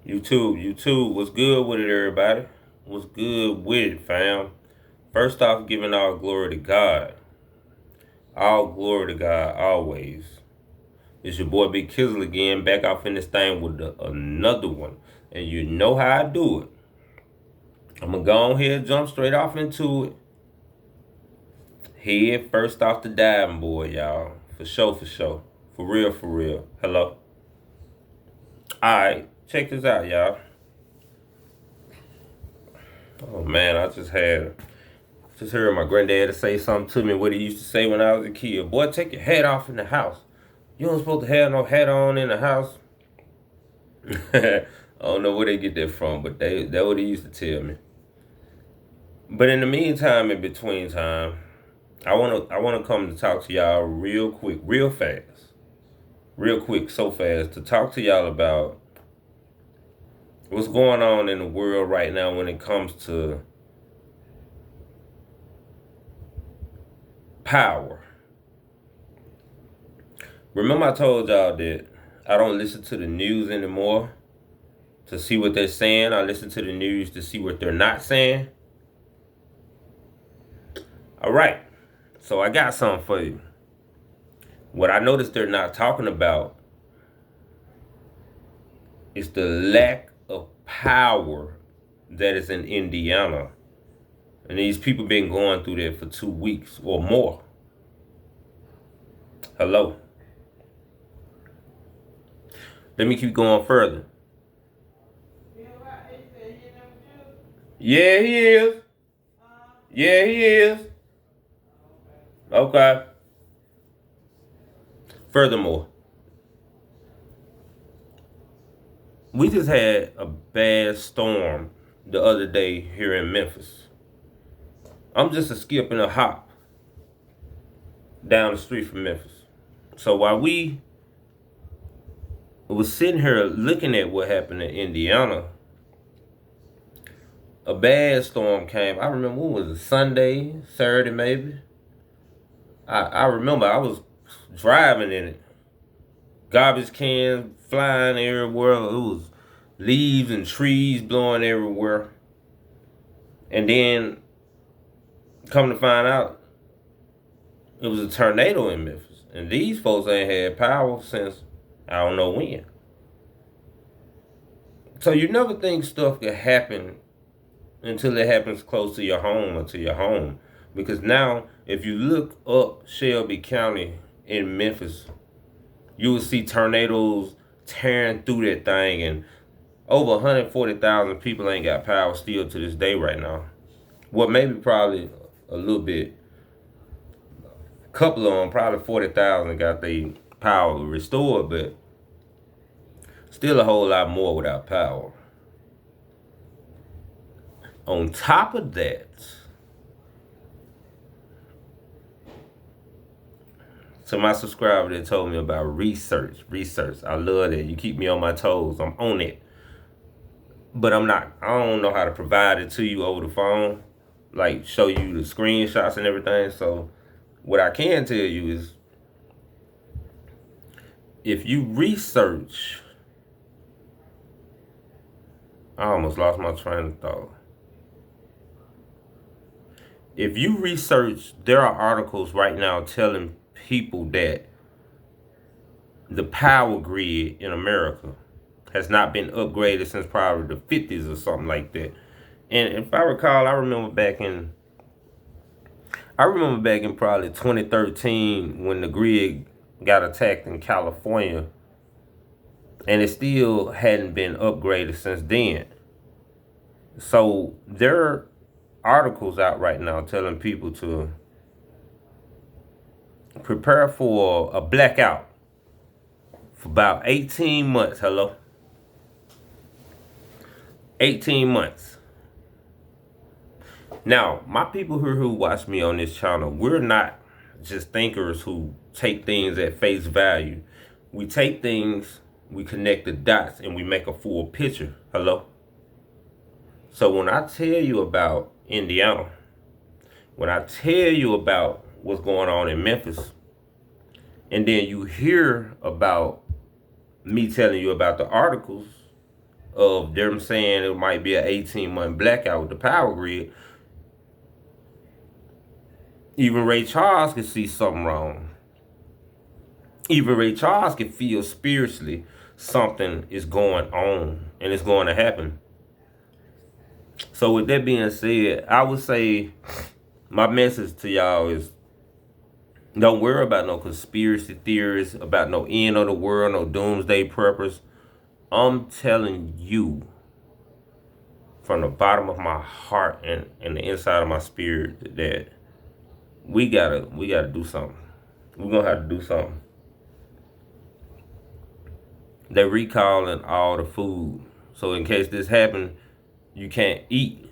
YouTube, what's good with it, everybody? What's good with it, fam? First off, giving all glory to God. All glory to God, always. It's your boy Big Kizzle again, back off in this thing with another one. And you know how I do it. I'm gonna go on here, jump straight off into it. Head first off the diving board, y'all. For sure, for sure. For real, for real. Hello. Alright, check this out, y'all. Oh man, I just heard my granddad say something to me what he used to say when I was a kid. Boy, take your hat off in the house. You don't supposed to have no hat on in the house. I don't know where they get that from, but that what he used to tell me. But in the meantime, in between time, I wanna come to talk to y'all real quick, real fast. Real quick, so fast, to talk to y'all about what's going on in the world right now when it comes to power. Remember I told y'all that I don't listen to the news anymore to see what they're saying. I listen to the news to see what they're not saying. All right. So I got something for you. What I noticed they're not talking about is the lack of power that is in Indiana. And these people been going through that for 2 weeks or more. Hello. Let me keep going further. Yeah, he is. Yeah, he is. Okay. Furthermore, we just had a bad storm the other day here in Memphis. I'm just a skip and a hop down the street from Memphis. So while we was sitting here looking at what happened in Indiana, a bad storm came. I remember what was it, Sunday, Saturday maybe. I remember I was driving in it. Garbage cans flying everywhere. It was leaves and trees blowing everywhere. And then come to find out, it was a tornado in Memphis. And these folks ain't had power since I don't know when. So you never think stuff could happen until it happens close to your home or to your home. Because now, if you look up Shelby County in Memphis, you will see tornadoes tearing through that thing, and over 140,000 people ain't got power still to this day right now. Well, maybe probably a little bit. A couple of them, probably 40,000 got their power restored, but still a whole lot more without power. On top of that, to my subscriber that told me about research. I love that. You keep me on my toes. I'm on it. But I don't know how to provide it to you over the phone, like show you the screenshots and everything. So what I can tell you is if you research, I almost lost my train of thought. If you research, there are articles right now telling people that the power grid in America has not been upgraded since probably the 50s or something like that. And if I recall, I remember back in probably 2013 when the grid got attacked in California, and it still hadn't been upgraded since then. So there are articles out right now telling people to prepare for a blackout for about 18 months. Hello? 18 months. Now, my people here who watch me on this channel, we're not just thinkers who take things at face value. We take things, we connect the dots, and we make a full picture. Hello? So when I tell you about Indiana, when I tell you about what's going on in Memphis, and then you hear about me telling you about the articles, of them saying it might be an 18-month blackout with the power grid. Even Ray Charles can see something wrong. Even Ray Charles can feel spiritually something is going on and it's going to happen. So with that being said, I would say my message to y'all is don't worry about no conspiracy theories, about no end of the world, no doomsday preppers. I'm telling you from the bottom of my heart and the inside of my spirit that we gotta do something. We're gonna have to do something. They're recalling all the food. So in case this happens, you can't eat.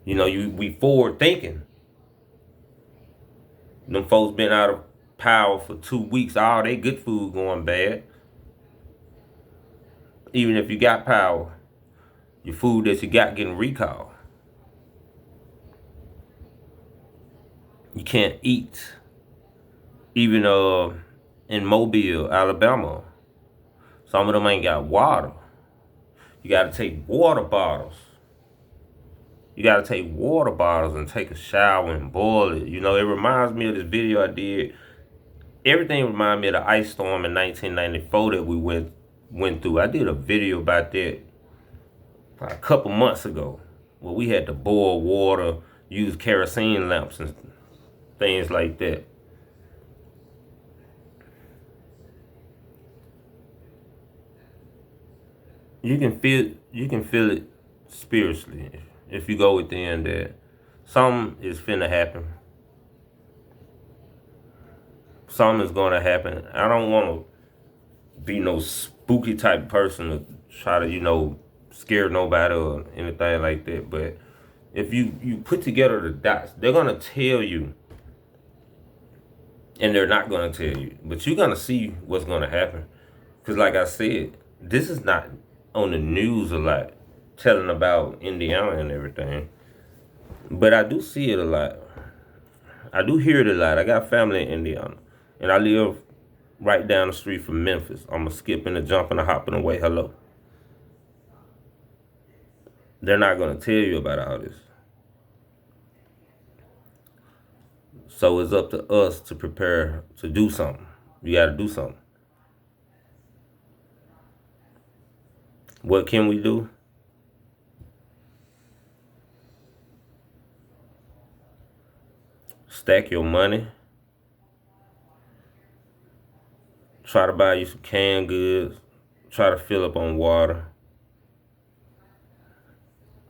You know, we forward thinking. Them folks been out of power for 2 weeks. All they good food going bad. Even if you got power, your food that you got getting recalled. You can't eat. Even in Mobile, Alabama, some of them ain't got water. You gotta take water bottles. You gotta take water bottles and take a shower and boil it. You know, it reminds me of this video I did. Everything reminds me of the ice storm in 1994 that we went through. I did a video about that a couple months ago, where we had to boil water, use kerosene lamps and things like that. You can feel it spiritually if you go within that something is finna happen. Something is gonna happen. I don't want to be no spooky type person to try to, scare nobody or anything like that. But if you put together the dots, they're gonna tell you, and they're not gonna tell you, but you're gonna see what's gonna happen. Cause like I said, this is not on the news a lot, telling about Indiana and everything. But I do see it a lot. I do hear it a lot. I got family in Indiana, and I live right down the street from Memphis. I'm a skip and a jump and a hop and away. Hello. They're not gonna tell you about all this. So it's up to us to prepare to do something. You got to do something. What can we do? Stack your money. Try to buy you some canned goods. Try to fill up on water.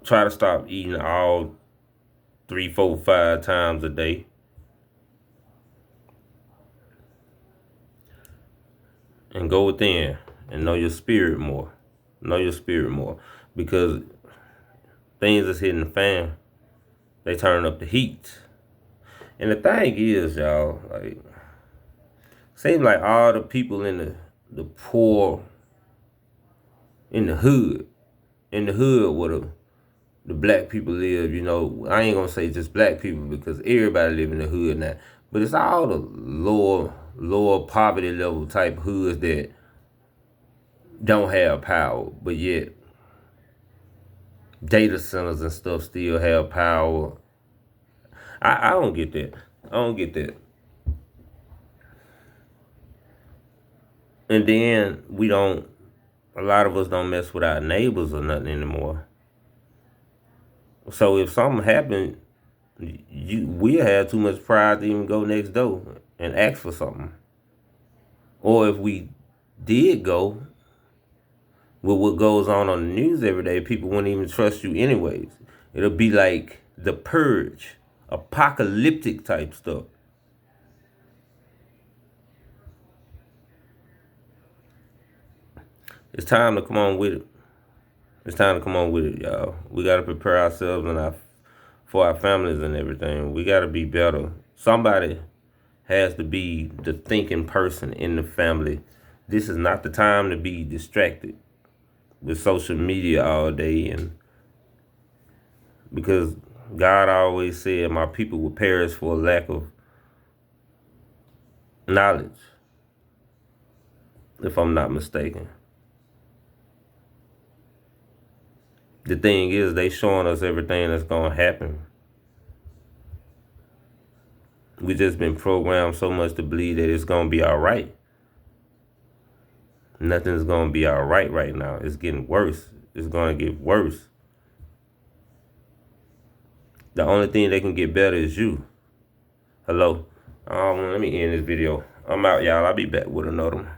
Try to stop eating all 3, 4, 5 times a day. And go within and know your spirit more. Know your spirit more. Because things is hitting the fan. They turn up the heat. And the thing is, y'all, like, seems like all the people in the poor, in the hood where the black people live, I ain't gonna say just black people because everybody live in the hood now. But it's all the lower poverty level type hoods that don't have power, but yet data centers and stuff still have power. I don't get that. I don't get that. And then a lot of us don't mess with our neighbors or nothing anymore. So if something happened, we'll have too much pride to even go next door and ask for something. Or if we did go, with what goes on the news every day, people wouldn't even trust you anyways. It'll be like The Purge, apocalyptic type stuff. It's time to come on with it. It's time to come on with it, y'all. We got to prepare ourselves for our families and everything. We got to be better. Somebody has to be the thinking person in the family. This is not the time to be distracted with social media all day, and because God always said my people will perish for a lack of knowledge, if I'm not mistaken. The thing is, they showing us everything that's gonna happen. We just been programmed so much to believe that it's gonna be all right. Nothing's gonna be all right now. It's getting worse. It's gonna get worse. The only thing that can get better is you. Hello. Let me end this video. I'm out, y'all. I'll be back with another one.